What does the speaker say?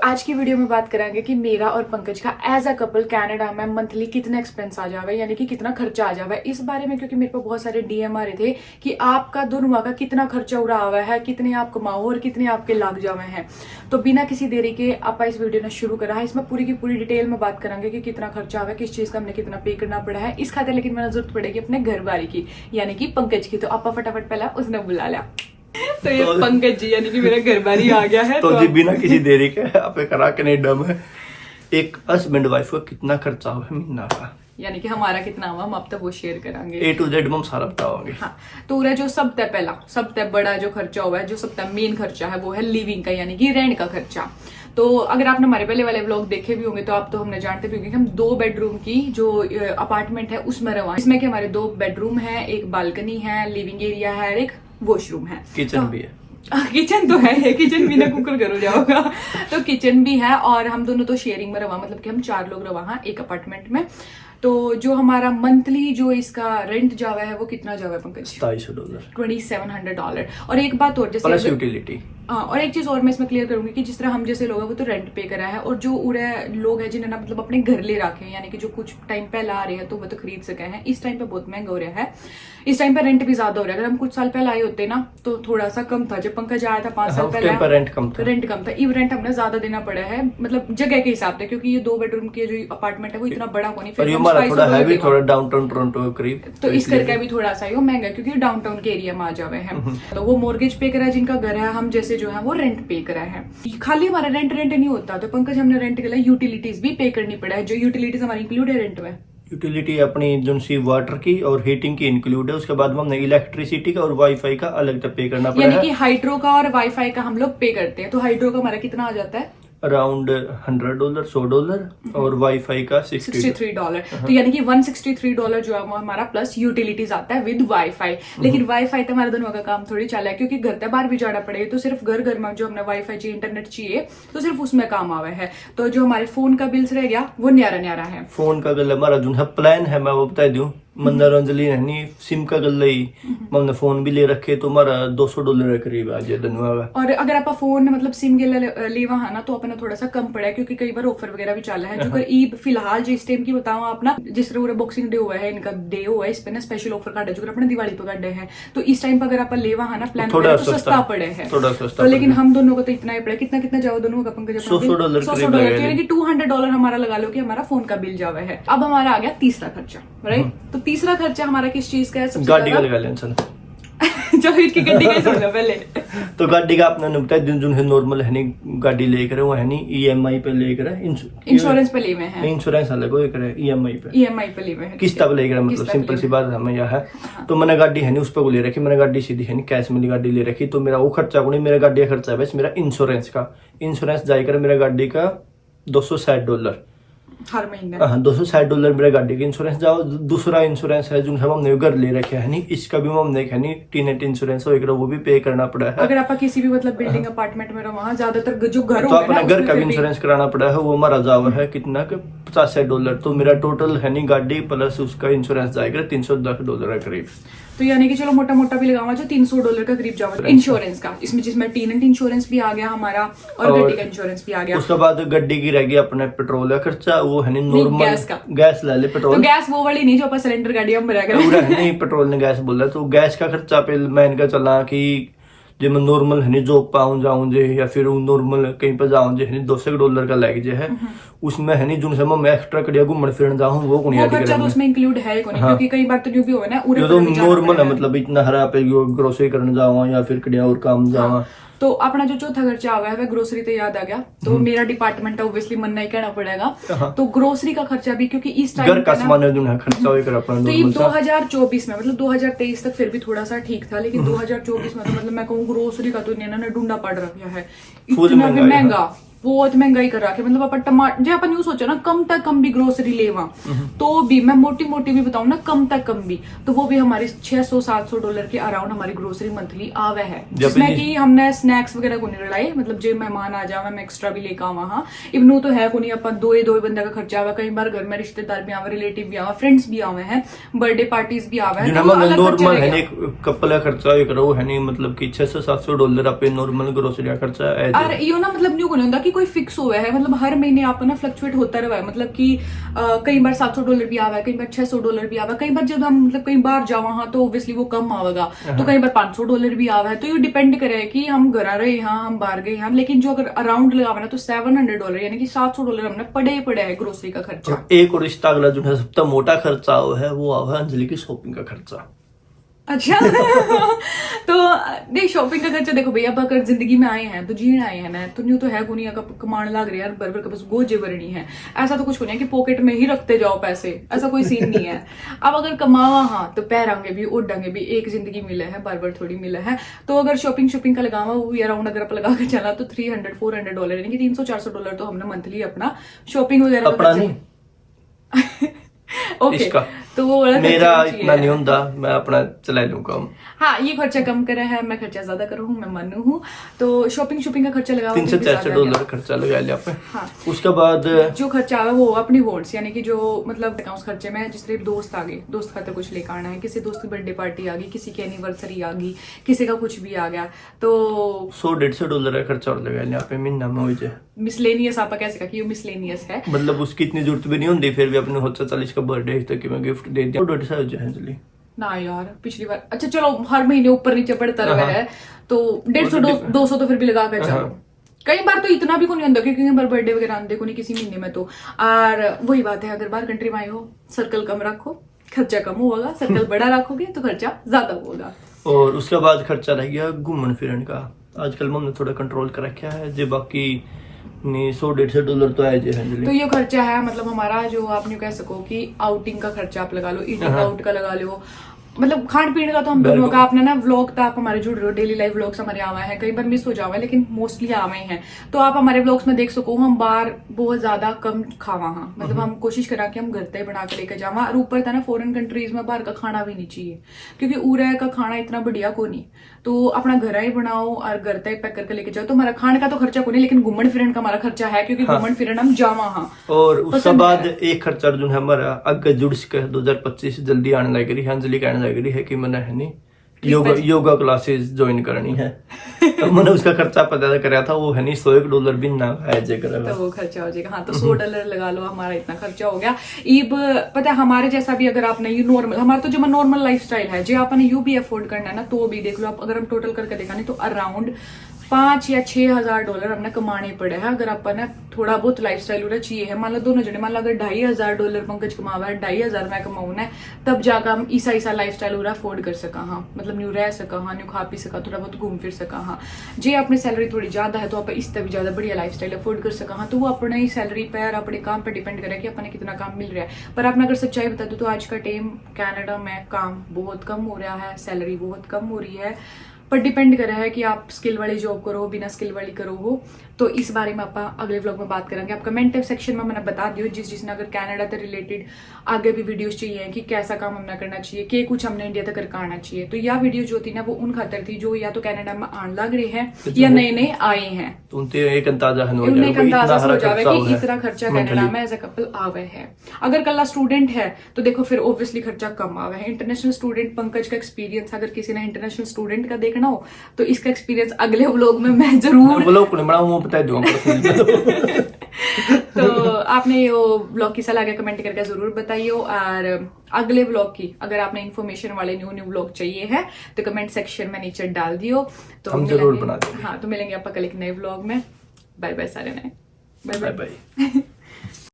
आज की वीडियो में बात करेंगे कि मेरा और पंकज का एज अ कपल कनाडा में मंथली कितना एक्सपेंस आ जावे, यानी कि कितना खर्चा आ जावे इस बारे में। क्योंकि मेरे को बहुत सारे डीएम आ रहे थे कि आपका दोनों का कितना खर्चा उड़ा हुआ है, कितने आप कमाओ और कितने आपके लाग जावे हैं। तो बिना किसी देरी के आप इस वीडियो ने शुरू करा है। इसमें पूरी की पूरी डिटेल में बात करेंगे कि कितना खर्चा आवे, किस चीज का हमने कितना पे करना पड़ा है इस खातिर। लेकिन मैंने जरूरत पड़ेगी अपने घर वाली की, यानी कि पंकज की। तो आप फटाफट पहला उसने बुला लिया। तो ये पंकज जी यानी कि मेरा घर बारी आ गया है। तो जी बिना किसी देरी के आप करा कनेडा में एक हस्बैंड वाइफ का कितना खर्चा हुआ महीना का, यानी कि हमारा कितना हुआ हम अब तक वो शेयर करेंगे। A to Z हम सारा बताओगे। हाँ, तो जो सबसे बड़ा जो खर्चा हुआ है, जो सबसे मेन खर्चा है वो है लिविंग का, यानी कि रेंट का खर्चा। तो अगर आपने हमारे पहले वाले व्लॉग देखे भी होंगे तो आप तो हमने जानते भी होंगे कि हम 2 बेडरूम की जो अपार्टमेंट है उसमें रहा, इसमें कि हमारे 2 बेडरूम है, एक बालकनी है, लिविंग एरिया है और एक वॉशरूम है, किचन भी है। किचन तो है, किचन भी ना कुकर करो जाओगा। तो किचन भी है और हम दोनों तो शेयरिंग में रहा, मतलब कि हम 4 लोग रहा एक अपार्टमेंट में। तो जो हमारा मंथली जो इसका रेंट जावा है वो कितना जावा है पंकज? $2700 $2700। और एक बात और, जैसे प्लस यूटिलिटी। और एक चीज और मैं इसमें क्लियर करूंगी कि जिस तरह हम जैसे लोग हैं वो तो रेंट पे करा है, और जो उड़े लोग हैं जिन्हें ना मतलब अपने घर ले रखे हैं, यानी कि जो कुछ टाइम पहले आ रहे हैं तो वो तो खरीद सके हैं। इस टाइम पे बहुत महंगा हो रहा है, इस टाइम पे रेंट भी ज्यादा हो रहा है। अगर हम कुछ साल पहले आए होते ना तो थोड़ा सा कम था। जब पंकज आया था 5 साल पहले रेंट कम था। इव रेंट हमने ज्यादा देना पड़ा है, मतलब जगह के हिसाब से, क्योंकि ये 2 बेडरूम के जो अपार्टमेंट है वो इतना बड़ा को नहीं। फिर थोड़ा डाउनटाउन टोरंटो के करीब, तो इस करके भी थोड़ा सा ही महंगा, क्योंकि डाउनटाउन के एरिया में आ जावे हैं। तो वो मॉर्गेज पे करा है जिनका घर है, हम जैसे जो है वो रेंट पे करा है। खाली हमारा रेंट नहीं होता, तो पंकज हमने रेंट के लिए यूटिलिटीज भी पे करनी पड़ा है। जो यूटिलिटीज हमारी इंक्लूड है रेंट में, यूटिलिटी अपनी जो सी वाटर की और हीटिंग की इंक्लूड है। उसके बाद हमने इलेक्ट्रिसिटी का और वाईफाई का अलग से पे करना पड़ा है, यानी कि हाइड्रो का और वाईफाई का हम लोग पे करते हैं। तो हाइड्रो का हमारा कितना आ जाता है? अराउंड $100 और वाईफाई का $63। तो यानी कि $163 जो है वो हमारा प्लस यूटिलिटीज आता है विद वाईफाई। लेकिन वाईफाई तो हमारे दोनों का काम थोड़ी चला है, क्योंकि घर से बाहर भी जाना पड़ेगा। तो सिर्फ घर में जो हमने वाईफाई चाहिए, इंटरनेट चाहिए, तो सिर्फ उसमें काम आवा है। तो जो हमारे फोन का बिल्स रह गया वो न्यारा है। फोन का बिल हमारा जो प्लान है मैं वो बता दूं, मनोरंजन नहीं सिम का गल हमने फोन भी ले रखे तो हमारा $200 के करीब आज धन्यवाद। और अगर आप फोन मतलब सिम के लेवा है ना तो अपना थोड़ा सा कम पड़ा है, क्योंकि कई बार ऑफर वगैरह भी चला है। जो कर ईद फिलहाल जो इस टाइम की बताऊं अपना, जिस तरह बॉक्सिंग डे हुआ है, इनका डे हुआ है, इस पे ना स्पेशल ऑफर काटे जो अपने दिवाली पे काटे हैं। तो इस टाइम पर अगर आप लेवा है ना प्लान तो सस्ता पड़े है थोड़ा सस्ता। तो लेकिन हम दोनों को तो इतना ही पड़ा। कितना जाओ दोनों का पंकज? $100, यानी कि $200 हमारा लगा लो कि हमारा फोन का बिल जावा है। अब हमारा आ गया तीसरा खर्चा, राइट? तो तीसरा खर्चा हमारा किस चीज का है? सबसे गाड़ी का लगा लें चलो। चलो इसकी गाड़ी का सुनो पहले। तो गाड़ी का आपने बताया दिन जो है नॉर्मल है नहीं गाड़ी लेकर वो है नहीं EMI पे लेकर इंश्योरेंस पे ले में है। इंश्योरेंस अलग हो करे EMI पे ले में है, किस्त पे लेकर, मतलब सिंपल सी बात हमें यह है। तो मैंने गाड़ी है नहीं उस पर को ले रखी, मैंने गाड़ी सीधी है नहीं कैश में गाड़ी ले रखी। तो मेरा वो खर्चा को नहीं, मेरा गाड़ी का खर्चा है बस मेरा इंश्योरेंस का। इंश्योरेंस जाकर मेरा गाड़ी का $260 हर महीने। हाँ, $260 मेरे गाड़ी का इंश्योरेंस जाओ। दूसरा इंश्योरेंस है जो हमने घर ले रखे है नहीं, इसका भी हमने है नहीं टीनेट इंश्योरेंस हो, वो भी पे करना पड़ा है। अगर आप किसी भी मतलब बिल्डिंग अपार्टमेंट में रहो, वहाँ ज्यादातर जो घर तो अपना घर का भी इंश्योरेंस कराना पड़ा है। वो हमारा जावा है कितना के $85। तो मेरा टोटल है नहीं गाड़ी प्लस उसका इंश्योरेंस जाएगा $310 करीब। तो यानी कि चलो मोटा मोटा भी लगावा जो $300 का करीब जावा इंश्योरेंस का, जिसमें टीनेट इंश्योरेंस भी आ गया हमारा और गड्डी का इंश्योरेंस भी आ गया। उसके बाद गड्डी की रह गई अपने पेट्रोल का खर्चा, वो है नहीं नॉर्मल गैस ले ले पेट्रोल। तो गैस वो वाली नहीं जो अपन सिलेंडर गाड़ी हम भरा नहीं पेट्रोल ने गैस बोला। तो गैस का खर्चा पे मैं इनका चला कि जो मैं नॉर्मल है नहीं जॉब पाऊँ जाऊँ जे या फिर नॉर्मल कहीं पर जाऊँ जे है $200 का लग जे है, उसमें है नहीं जो मैं एक्स्ट्रा करिया घूमने फिरने जाऊँ वो खर्चा तो उसमें इंक्लूड है को नहीं। हाँ। क्योंकि कई बार तो जो भी होगा ना तो नॉर्मल है, मतलब इतना हरा पे ग्रोसरी करने जावा या फिर कड़िया और काम जावा। हाँ। तो अपना जो चौथा खर्चा आ गया है ग्रोसरी तो याद आ गया। तो मेरा डिपार्टमेंट ऑब्वियसली मन नहीं कहना पड़ेगा। तो ग्रोसरी का खर्चा भी, क्योंकि इस टाइम घर का सामान खर्चा तो ये 2024 में मतलब 2023 तक फिर भी थोड़ा सा ठीक था, लेकिन 2024 में तो मतलब मैं कहूँ ग्रोसरी का तो इन्होंने ढूंढा पड़ रखा है, इतना महंगा, बहुत महंगाई कर रखी है। मतलब अपन टमाटर जो अपन यूं सोचा ना कम तक कम भी ग्रोसरी लेवा तो भी मैं मोटी भी बताऊं ना कम तक कम भी, तो वो भी हमारे $600-700 के अराउंड हमारी ग्रोसरी मंथली आवे है, जिसमें कि हमने स्नैक्स वगैरह को नहीं लड़ाई। मतलब जो मेहमान आ जावे मैं एक्स्ट्रा भी लेकर आवा। हाँ इवनू तो है को नहीं, अपन दो बंदे का खर्चा आवा। कई बार घर में रिश्तेदार भी आवे, रिलेटिव भी आवा, फ्रेंड्स भी आवे हैं, बर्थडे पार्टीज भी आवे हैं। नॉर्मल है कपल का खर्चा करो है नहीं, मतलब कि $600-700 पे नॉर्मल ग्रोसरी का खर्चा है। और यो ना मतलब न्यू को नहीं होता कि कोई फिक्स हुआ है, मतलब हर महीने आपका ना फ्लक्चुएट होता रहा है, मतलब कि कई बार $700 भी आवा है, कई बार $600 भी आवा है, कई बार जब हम मतलब कई बार जावा हाँ तो ऑब्वियसली वो कम आवेगा, तो कई बार $500 भी आवा है। तो ये डिपेंड करे कि हम घर रहे हाँ हम बाहर गए हाँ, लेकिन जो अगर अराउंड लगावा ना तो $700 यानी कि $700 हमने पड़े है ग्रोसरी का खर्चा। एक और रिश्ता अगला जो है सबसे मोटा खर्चा हुआ है वो हुआ है अंजलि की शॉपिंग का खर्चा। अच्छा तो नहीं, शॉपिंग का खर्चा देखो भैया, अब अगर जिंदगी में आए हैं तो जीने आए हैं ना, तो न्यू तो है को नहीं कमाने लग रहे यार, बरबर का बस गोजे भरनी है, ऐसा तो कुछ नहीं है कि पॉकेट में ही रखते जाओ पैसे, ऐसा कोई सीन नहीं है। अब अगर कमावा हाँ तो पैरांगे भी उड़ांगे भी, एक जिंदगी मिला है, बार बार थोड़ी मिला है। तो अगर शॉपिंग का लगावा वो भी अराउंड अगर आप लगा के चला तो $300-400 यानी कि $300-400 तो हमने मंथली अपना शॉपिंग वगैरह अपना नहीं ओके तो वो वाला मेरा खर्चा इतना नहीं होता, मैं अपना चला लूंगा। हाँ ये खर्चा कम करा है, मैं खर्चा ज्यादा करूँ हूँ, मैं मानू हूँ। तो शॉपिंग का खर्चा लगा $300-400 खर्चा लगा लिया आपने। हाँ उसके बाद जो खर्चा आया वो अपनी वोट्स यानी कि जो मतलब उस खर्चे में जिस तरह दोस्त आ गए, दोस्त खातर कुछ लेकर आना है, किसी दोस्त की बर्थडे पार्टी आ गई, किसी की एनिवर्सरी आ गई, किसी का कुछ भी आ गया, तो $100-150 का खर्चा और लगा लिया पे महीना में हो जाए। मिसलेनियस आपका कैसे कहा कि वो मिसलेनियस है, मतलब उसकी इतनी जरूरत भी नहीं होती, फिर भी अपने 40 का बर्थडे तक मैं गिफ्ट दे दिया। 150 हो जाए अंजलि ना यार पिछली बार, अच्छा चलो हर महीने ऊपर नीचे बढ़ता रहा है तो 150-200 तो फिर भी लगा कर चलो। कई बार तो इतना भी को नहीं आंदा क्योंकि कई बार बर्थडे वगैरह आंदे को नहीं किसी महीने में। तो और वही बात है, अगर बाहर कंट्री में आए हो सर्कल कम रखो खर्चा कम होगा, सर्कल बड़ा रखोगे तो खर्चा ज्यादा होगा। और उसके बाद खर्चा रह गया घूमन फिरन का। आजकल हमने थोड़ा कंट्रोल कर रखा है जो बाकी नहीं $100-150 तो आए अंजलि। तो ये खर्चा है मतलब हमारा जो आप यूँ कह सको कि आउटिंग का खर्चा आप लगा लो, ईटिंग आउट का लगा लो, मतलब खान पीने का तो हम दोनों का अपना ना व्लॉग था, आप हमारे जुड़ रहे हो, डेली लाइफ व्लॉग्स हमारे आवा है, कई बार मिस हो जावा है लेकिन मोस्टली आवे हैं। तो आप हमारे व्लॉग्स में देख सको हम बाहर बहुत ज्यादा कम खावा हाँ, मतलब हम कोशिश करा कि हम घर तक बना कर लेकर जावा। और ऊपर था ना फॉरेन कंट्रीज में बाहर का खाना भी नहीं चाहिए क्योंकि उरा का खाना इतना बढ़िया को नहीं, तो अपना घर ही बनाओ और घर तक पैक करके लेके जाओ। तो हमारा खाने का तो खर्चा को नहीं, लेकिन घूमन फिरन का हमारा खर्चा है क्योंकि घूमन फिरन हम जावा हाँ। और उसके बाद एक खर्चा जो है हमारा अगर जुड़ के 2025 जल्दी आने लग रही है, अंजलि कहने लग रही है कि मैंने है नहीं योगा क्लासेस ज्वाइन करनी है। तो मैंने उसका खर्चा पता कराया था, वो है नहीं $100 भी ना है तो वो खर्चा हो जाएगा हाँ। तो $100 लगा लो, हमारा इतना खर्चा हो गया। ईब पता है हमारे जैसा भी अगर आपने यू नॉर्मल, हमारा तो जो नॉर्मल लाइफस्टाइल है जो आपने यू भी अफोर्ड करना है ना, तो भी देख लो आप, अगर हम टोटल करके देखा नहीं तो अराउंड $5 या $6,000 हमने कमाने पड़े हैं। अगर अपन थोड़ा बहुत लाइफस्टाइल उड़ा चाहिए है, मान लो दोनों जने, मान लो अगर $2,500 पंकज कमावा है, 2,500 मैं कमाऊना है, तब जाकर हम ईसा लाइफस्टाइल उड़ा अफोर्ड कर सका हाँ, मतलब न्यू रह सका हाँ, न्यू खा पी सका, थोड़ा बहुत घूम फिर सका हाँ। जे अपनी सैलरी थोड़ी ज्यादा है तो आप इस भी ज्यादा बढ़िया लाइफस्टाइल अफोर्ड कर सका हाँ। तो वो अपने ही सैलरी पे और अपने काम पे डिपेंड करे कि अपने कितना काम मिल रहा है। पर आपने अगर सच्चाई बता दो तो आज का टाइम कनाडा में काम बहुत कम हो रहा है, सैलरी बहुत कम हो रही है, पर डिपेंड कर रहा है कि आप स्किल वाली जॉब करो बिना स्किल वाली करो हो। तो इस बारे में आप अगले व्लॉग में बात करेंगे। आप कमेंट सेक्शन में मैंने बता दियो जिसने अगर कनाडा से रिलेटेड आगे भी वीडियोस चाहिए कि कैसा काम हमने करना चाहिए, कि कुछ हमने इंडिया तक करके आना चाहिए। तो यह वीडियो जो थी ना वो उन खातर थी जो या तो कनाडा में आने लग रहे हैं या नए नए आए हैं, तो उनसे एक अंदाजा हो जावे कि इतना खर्चा कनाडा में एज अ कपल आवे है। अगर कल्ला स्टूडेंट है तो देखो फिर ऑब्वियसली खर्चा कम आवे है। इंटरनेशनल स्टूडेंट पंकज का एक्सपीरियंस, अगर किसी ने इंटरनेशनल स्टूडेंट का देखना हो तो इसका एक्सपीरियंस अगले व्लॉग में मैं जरूर बता दूंगा। तो आपने ये व्लॉग की सलाह कमेंट करके जरूर बताइए। और अगले व्लॉग की अगर आपने इन्फॉर्मेशन वाले न्यू व्लॉग चाहिए है तो कमेंट सेक्शन में नीचे डाल दियो, तो हम जरूर बना देंगे। हाँ तो मिलेंगे आपका कल एक नए व्लॉग में। बाय बाय सारे, नए बाय बाय।